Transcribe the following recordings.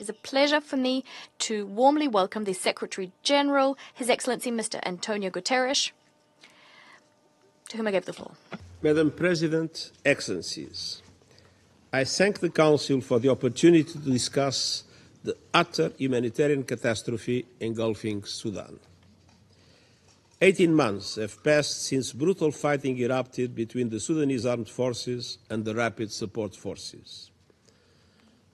It is a pleasure for me to warmly welcome the Secretary General, His Excellency Mr. Antonio Guterres, to whom I give the floor. Madam President, Excellencies, I thank the Council for the opportunity to discuss the utter humanitarian catastrophe engulfing Sudan. 18 months have passed since brutal fighting erupted between the Sudanese armed forces and the Rapid Support Forces.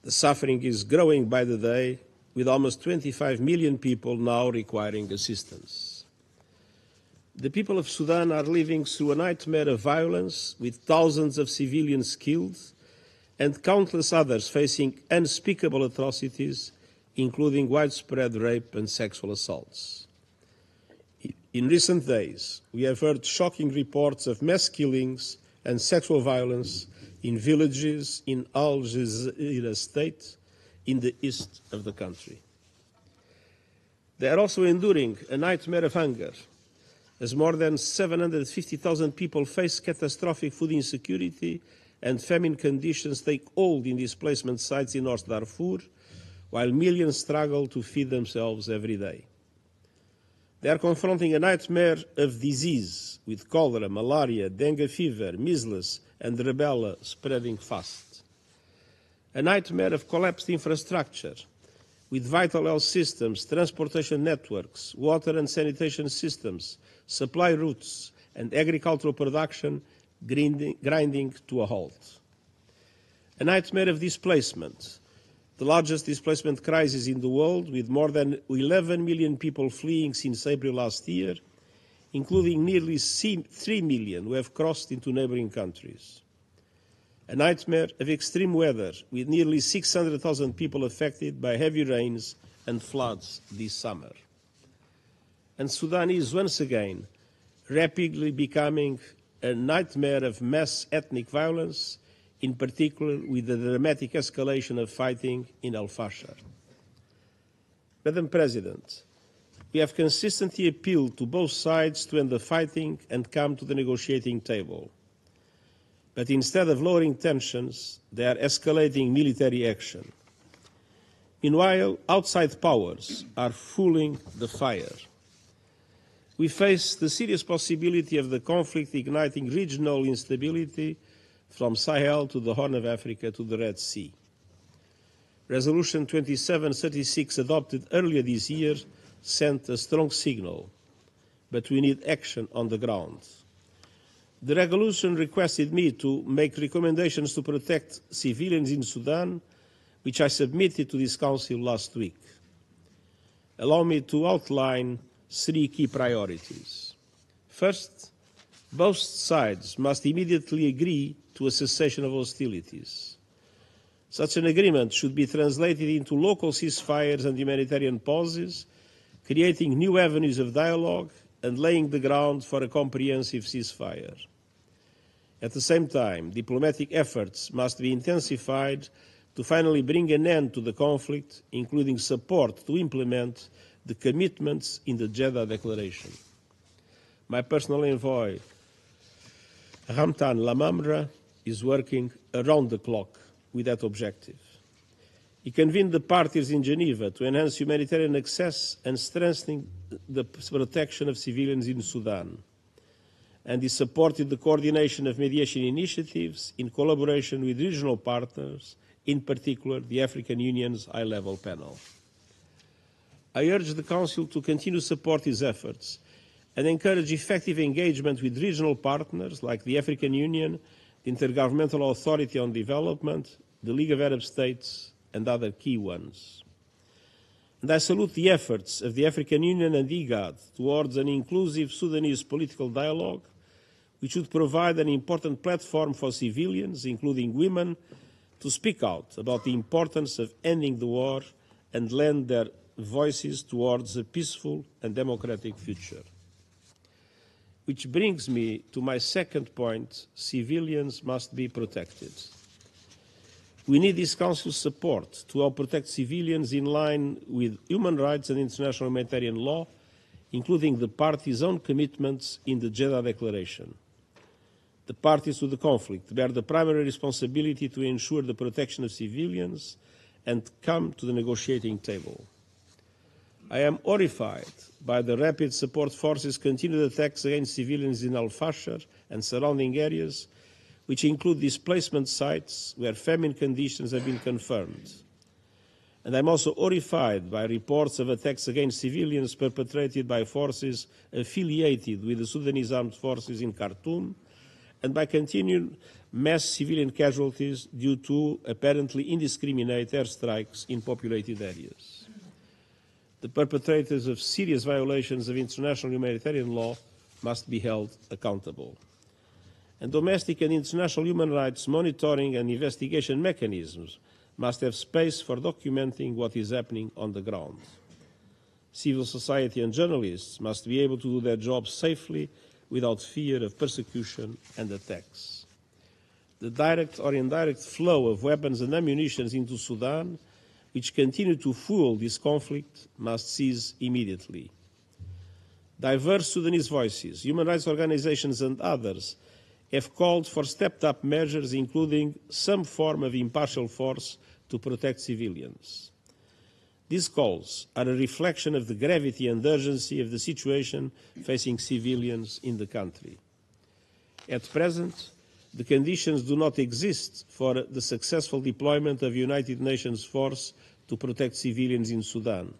The suffering is growing by the day, with almost 25 million people now requiring assistance. The people of Sudan are living through a nightmare of violence, with thousands of civilians killed and countless others facing unspeakable atrocities, including widespread rape and sexual assaults. In recent days, we have heard shocking reports of mass killings and sexual violence in villages in Al Jazeera state in the east of the country. They are also enduring a nightmare of hunger, as more than 750,000 people face catastrophic food insecurity and famine conditions take hold in displacement sites in North Darfur, while millions struggle to feed themselves every day. They are confronting a nightmare of disease, with cholera, malaria, dengue fever, measles, and rubella spreading fast. A nightmare of collapsed infrastructure, with vital health systems, transportation networks, water and sanitation systems, supply routes, and agricultural production grinding to a halt. A nightmare of displacement, the largest displacement crisis in the world, with more than 11 million people fleeing since April last year, including nearly 3 million who have crossed into neighboring countries. A nightmare of extreme weather, with nearly 600,000 people affected by heavy rains and floods this summer. And Sudan is once again rapidly becoming a nightmare of mass ethnic violence, in particular with the dramatic escalation of fighting in Al-Fashar. Madam President, we have consistently appealed to both sides to end the fighting and come to the negotiating table. But instead of lowering tensions, they are escalating military action. Meanwhile, outside powers are fueling the fire. We face the serious possibility of the conflict igniting regional instability from Sahel to the Horn of Africa to the Red Sea. Resolution 2736, adopted earlier this year, sent a strong signal, but we need action on the ground. The resolution requested me to make recommendations to protect civilians in Sudan, which I submitted to this Council last week. Allow me to outline 3 key priorities. First, both sides must immediately agree to a cessation of hostilities. Such an agreement should be translated into local ceasefires and humanitarian pauses, creating new avenues of dialogue and laying the ground for a comprehensive ceasefire. At the same time, diplomatic efforts must be intensified to finally bring an end to the conflict, including support to implement the commitments in the Jeddah Declaration. My personal envoy, Ramtan Lamamra, is working around the clock with that objective. He convened the parties in Geneva to enhance humanitarian access and strengthening the protection of civilians in Sudan. And he supported the coordination of mediation initiatives in collaboration with regional partners, in particular the African Union's high-level panel. I urge the Council to continue to support these efforts and encourage effective engagement with regional partners like the African Union, the Intergovernmental Authority on Development, the League of Arab States, and other key ones. And I salute the efforts of the African Union and IGAD towards an inclusive Sudanese political dialogue, which would provide an important platform for civilians, including women, to speak out about the importance of ending the war and lend their voices towards a peaceful and democratic future. Which brings me to my second point: civilians must be protected. We need this Council's support to help protect civilians in line with human rights and international humanitarian law, including the parties' own commitments in the Jeddah Declaration. The parties to the conflict bear the primary responsibility to ensure the protection of civilians and come to the negotiating table. I am horrified by the rapid support forces' continued attacks against civilians in Al-Fashar and surrounding areas, which include displacement sites where famine conditions have been confirmed. And I'm also horrified by reports of attacks against civilians perpetrated by forces affiliated with the Sudanese armed forces in Khartoum, and by continued mass civilian casualties due to apparently indiscriminate airstrikes in populated areas. The perpetrators of serious violations of international humanitarian law must be held accountable. And domestic and international human rights monitoring and investigation mechanisms must have space for documenting what is happening on the ground. Civil society and journalists must be able to do their jobs safely without fear of persecution and attacks. The direct or indirect flow of weapons and ammunition into Sudan, which continue to fuel this conflict, must cease immediately. Diverse Sudanese voices, human rights organizations and others have called for stepped-up measures, including some form of impartial force to protect civilians. These calls are a reflection of the gravity and urgency of the situation facing civilians in the country. At present, the conditions do not exist for the successful deployment of United Nations force to protect civilians in Sudan.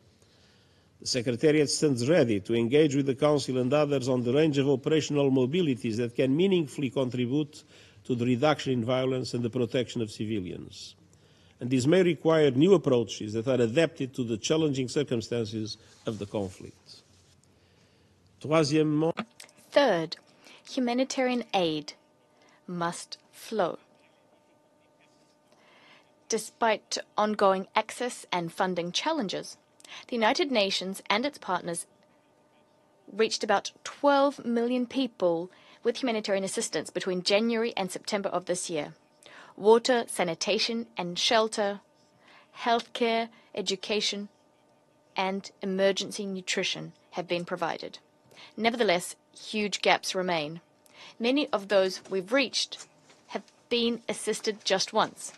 The Secretariat stands ready to engage with the Council and others on the range of operational mobilities that can meaningfully contribute to the reduction in violence and the protection of civilians. And this may require new approaches that are adapted to the challenging circumstances of the conflict. Third, humanitarian aid must flow. Despite ongoing access and funding challenges, the United Nations and its partners reached about 12 million people with humanitarian assistance between January and September of this year. Water, sanitation and shelter, healthcare, education, and emergency nutrition have been provided. Nevertheless, huge gaps remain. Many of those we've reached have been assisted just once.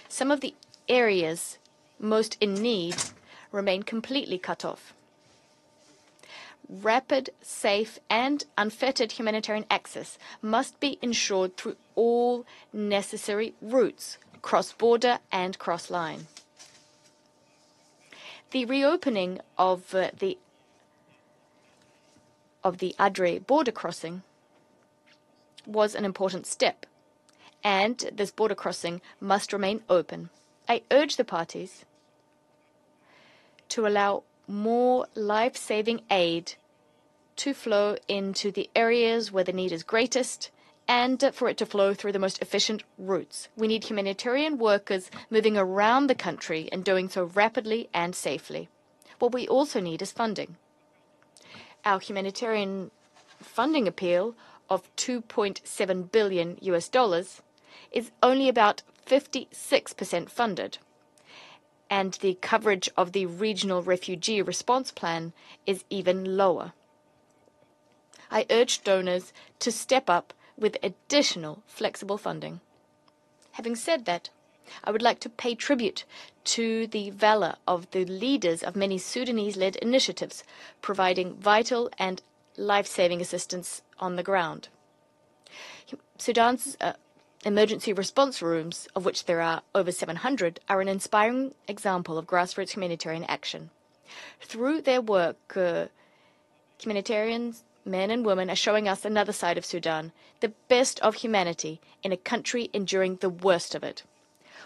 Some of the areas most in need remain completely cut off. Rapid, safe, and unfettered humanitarian access must be ensured through all necessary routes, cross-border and cross-line. The reopening of the Adre border crossing was an important step, and this border crossing must remain open. I urge the parties to allow more life-saving aid to flow into the areas where the need is greatest and for it to flow through the most efficient routes. We need humanitarian workers moving around the country and doing so rapidly and safely. What we also need is funding. Our humanitarian funding appeal of $2.7 billion is only about 56% funded, and the coverage of the Regional Refugee Response Plan is even lower. I urge donors to step up with additional flexible funding. Having said that, I would like to pay tribute to the valor of the leaders of many Sudanese-led initiatives providing vital and life-saving assistance on the ground. Sudan's emergency response rooms, of which there are over 700, are an inspiring example of grassroots humanitarian action. Through their work, humanitarians, men and women, are showing us another side of Sudan, the best of humanity in a country enduring the worst of it.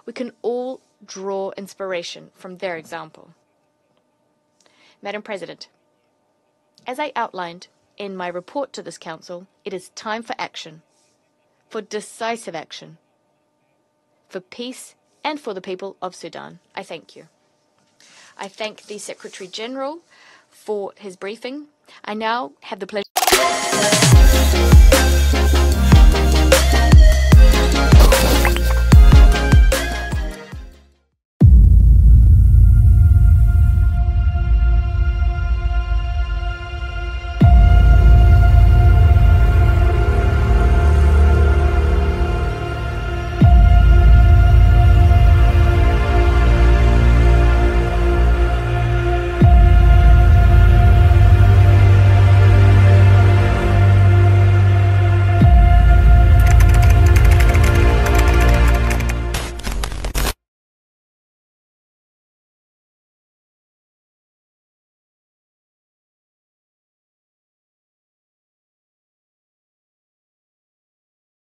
We can all draw inspiration from their example. Madam President, as I outlined in my report to this Council, it is time for action, for decisive action, for peace and for the people of Sudan. I thank you. I thank the Secretary General for his briefing. I now have the pleasure